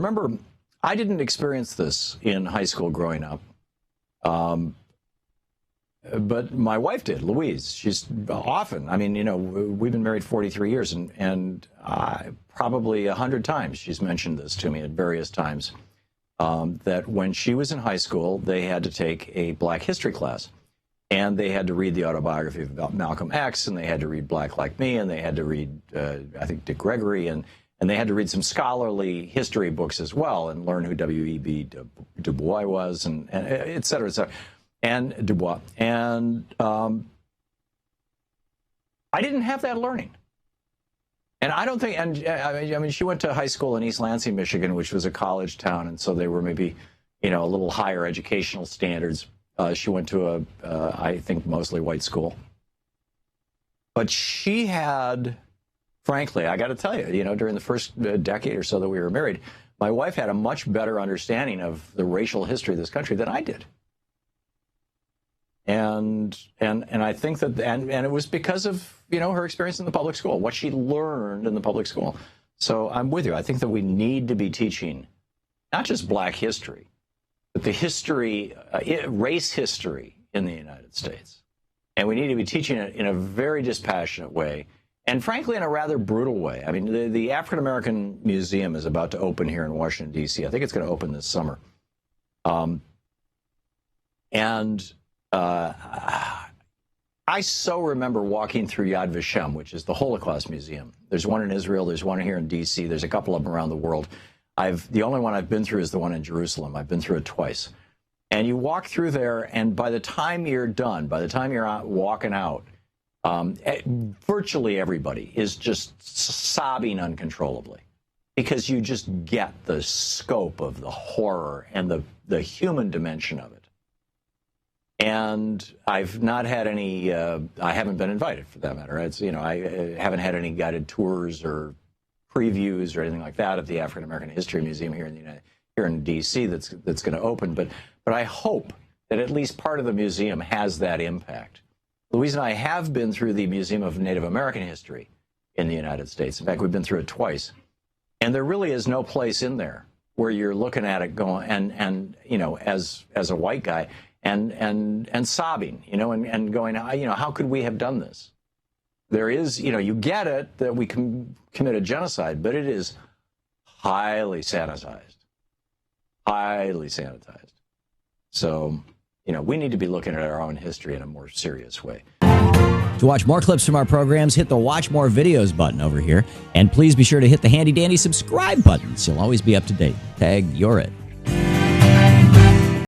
Remember, I didn't experience this in high school growing up. But my wife did, Louise. She's often, I mean, you know, we've been married 43 years, and probably 100 times she's mentioned this to me at various times, that when she was in high school, they had to take a Black history class. And they had to read the autobiography of Malcolm X, and they had to read Black Like Me, and they had to read, I think, Dick Gregory, and they had to read some scholarly history books as well and learn who W.E.B. Du Bois was, and et cetera, et cetera. And Du Bois. And I didn't have that learning. And I don't think, and I mean, she went to high school in East Lansing, Michigan, which was a college town, and so they were maybe, you know, a little higher educational standards. She went to I think, mostly white school. But she had, frankly, I got to tell you, you know, during the first decade or so that we were married, my wife had a much better understanding of the racial history of this country than I did. And I think that, and it was because of, you know, her experience in the public school, what she learned in the public school. So I'm with you. I think that we need to be teaching not just Black history, but the history, race history in the United States. And we need to be teaching it in a very dispassionate way, and frankly, in a rather brutal way. I mean, the African American Museum is about to open here in Washington, D.C. I think it's going to open this summer. I so remember walking through Yad Vashem, which is the Holocaust Museum. There's one in Israel, there's one here in D.C., there's a couple of them around the world. The only one I've been through is the one in Jerusalem. I've been through it twice. And you walk through there, and by the time you're done, by the time you're out, walking out, virtually everybody is just sobbing uncontrollably, because you just get the scope of the horror and the human dimension of it. And I've not had any, I haven't been invited, for that matter. It's, you know, I haven't had any guided tours or previews or anything like that at the African American History Museum here in D.C. that's going to open. But I hope that at least part of the museum has that impact. Louise and I have been through the Museum of Native American History in the United States. In fact, we've been through it twice. And there really is no place in there where you're looking at it going, and you know, as a white guy, and sobbing, you know, and going, you know, how could we have done this? There is, you know, you get it that we committed genocide, but it is highly sanitized. Highly sanitized. So, you know, we need to be looking at our own history in a more serious way. To watch more clips from our programs, hit the Watch More Videos button over here. And please be sure to hit the handy-dandy subscribe button so you'll always be up to date. Tag, you're it.